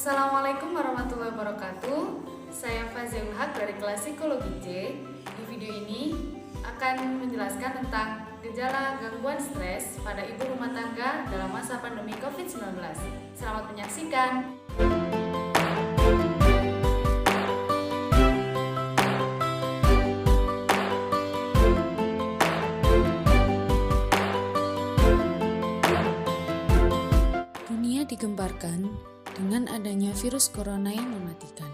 Assalamualaikum warahmatullahi wabarakatuh. Saya Fazil Haq dari kelas Psikologi C. Di video ini akan menjelaskan tentang gejala gangguan stres pada ibu rumah tangga dalam masa pandemi COVID-19. Selamat menyaksikan. Dunia digemparkan dengan adanya virus corona yang mematikan.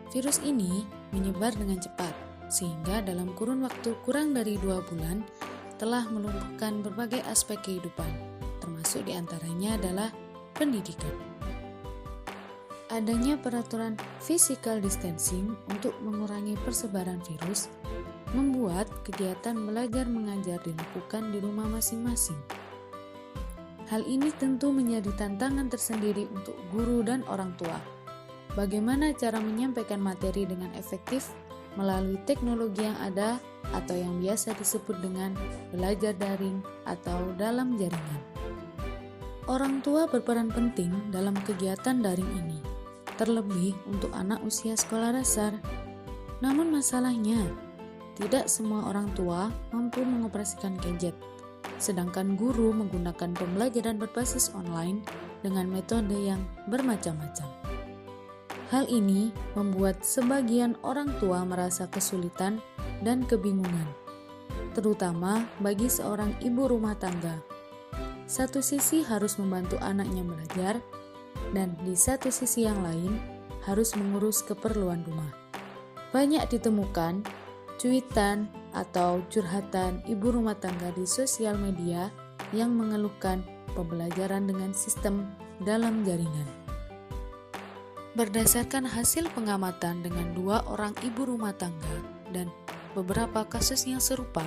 Virus ini menyebar dengan cepat, sehingga dalam kurun waktu kurang dari 2 bulan telah melumpuhkan berbagai aspek kehidupan, termasuk diantaranya adalah pendidikan. Adanya peraturan physical distancing untuk mengurangi persebaran virus membuat kegiatan belajar mengajar dilakukan di rumah masing-masing. Hal ini tentu menjadi tantangan tersendiri untuk guru dan orang tua. Bagaimana cara menyampaikan materi dengan efektif melalui teknologi yang ada atau yang biasa disebut dengan belajar daring atau dalam jaringan. Orang tua berperan penting dalam kegiatan daring ini, terlebih untuk anak usia sekolah dasar. Namun masalahnya, tidak semua orang tua mampu mengoperasikan gadget. Sedangkan guru menggunakan pembelajaran berbasis online dengan metode yang bermacam-macam. Hal ini membuat sebagian orang tua merasa kesulitan dan kebingungan, terutama bagi seorang ibu rumah tangga. Satu sisi harus membantu anaknya belajar, dan di satu sisi yang lain harus mengurus keperluan rumah. Banyak ditemukan cuitan atau curhatan ibu rumah tangga di sosial media yang mengeluhkan pembelajaran dengan sistem dalam jaringan. Berdasarkan hasil pengamatan dengan 2 orang ibu rumah tangga dan beberapa kasus yang serupa,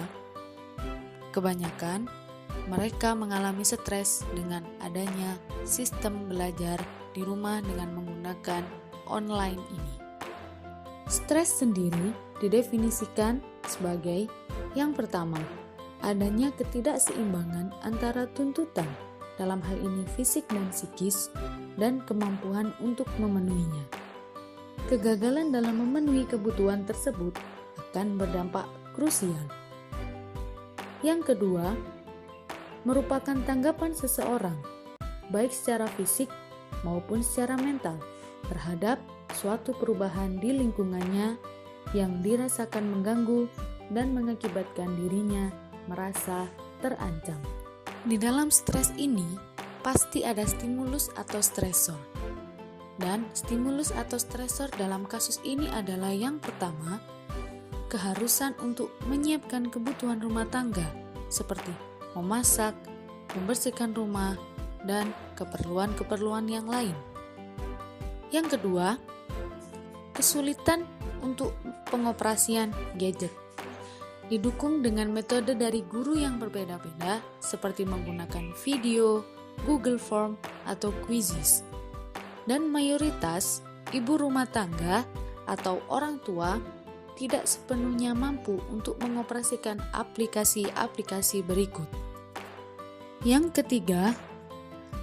kebanyakan mereka mengalami stres dengan adanya sistem belajar di rumah dengan menggunakan online ini. Stres sendiri didefinisikan sebagai yang pertama, adanya ketidakseimbangan antara tuntutan, dalam hal ini fisik dan psikis, dan kemampuan untuk memenuhinya. Kegagalan dalam memenuhi kebutuhan tersebut akan berdampak krusial. Yang kedua, merupakan tanggapan seseorang, baik secara fisik maupun secara mental, terhadap suatu perubahan di lingkungannya yang dirasakan mengganggu dan mengakibatkan dirinya merasa terancam. Di dalam stres ini, pasti ada stimulus atau stresor. Dan stimulus atau stresor dalam kasus ini adalah yang pertama, keharusan untuk menyiapkan kebutuhan rumah tangga seperti memasak, membersihkan rumah, dan keperluan-keperluan yang lain. Yang kedua, kesulitan untuk pengoperasian gadget. Didukung dengan metode dari guru yang berbeda-beda seperti menggunakan video, Google Form, atau quizzes. Dan mayoritas ibu rumah tangga atau orang tua tidak sepenuhnya mampu untuk mengoperasikan aplikasi-aplikasi berikut. Yang ketiga,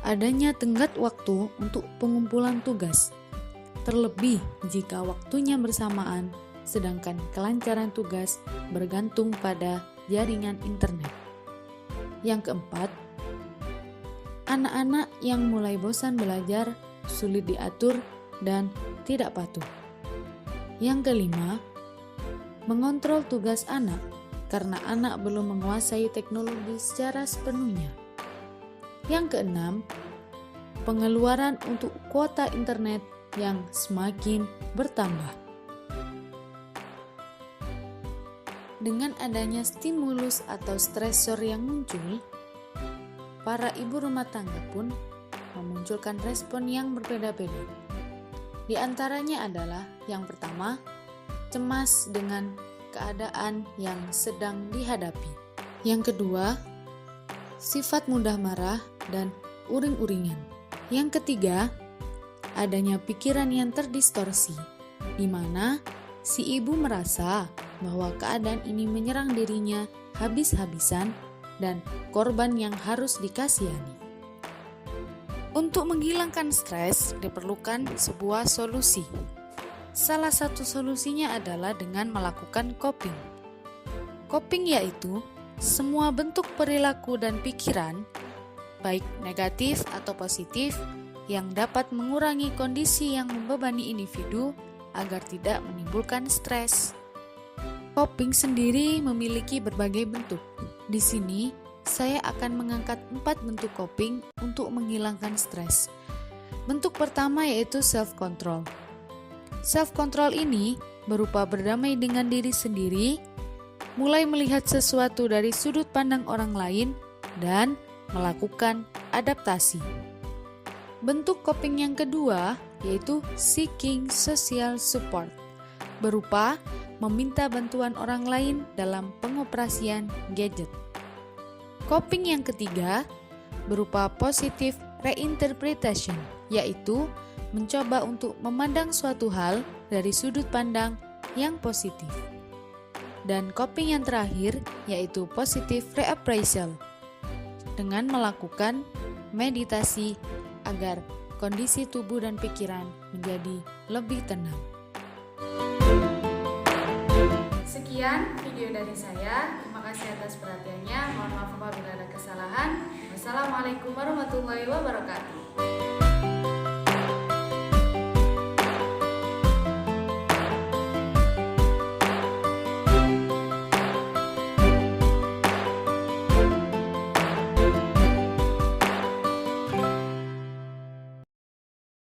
adanya tenggat waktu untuk pengumpulan tugas. Terlebih jika waktunya bersamaan, sedangkan kelancaran tugas bergantung pada jaringan internet. Yang keempat, anak-anak yang mulai bosan belajar, sulit diatur, dan tidak patuh. Yang kelima, mengontrol tugas anak karena anak belum menguasai teknologi secara sepenuhnya. Yang keenam, pengeluaran untuk kuota internet yang semakin bertambah. Dengan adanya stimulus atau stresor yang muncul, para ibu rumah tangga pun memunculkan respon yang berbeda-beda. Di antaranya adalah yang pertama, cemas dengan keadaan yang sedang dihadapi. Yang kedua, sifat mudah marah dan uring-uringan. Yang ketiga, adanya pikiran yang terdistorsi, di mana si ibu merasa bahwa keadaan ini menyerang dirinya habis-habisan dan korban yang harus dikasihani. Untuk menghilangkan stres diperlukan sebuah solusi. Salah satu solusinya adalah dengan melakukan coping. Coping yaitu semua bentuk perilaku dan pikiran, baik negatif atau positif, yang dapat mengurangi kondisi yang membebani individu agar tidak menimbulkan stres. Coping sendiri memiliki berbagai bentuk. Di sini, saya akan mengangkat 4 bentuk coping untuk menghilangkan stres. Bentuk pertama yaitu self-control. Self-control ini berupa berdamai dengan diri sendiri, mulai melihat sesuatu dari sudut pandang orang lain, dan melakukan adaptasi. Bentuk coping yang kedua yaitu seeking social support, berupa meminta bantuan orang lain dalam pengoperasian gadget. Coping yang ketiga berupa positive reinterpretation, yaitu mencoba untuk memandang suatu hal dari sudut pandang yang positif. Dan coping yang terakhir yaitu positive reappraisal, dengan melakukan meditasi agar kondisi tubuh dan pikiran menjadi lebih tenang. Sekian video dari saya. Terima kasih atas perhatiannya. Mohon maaf apabila ada kesalahan. Wassalamualaikum warahmatullahi wabarakatuh.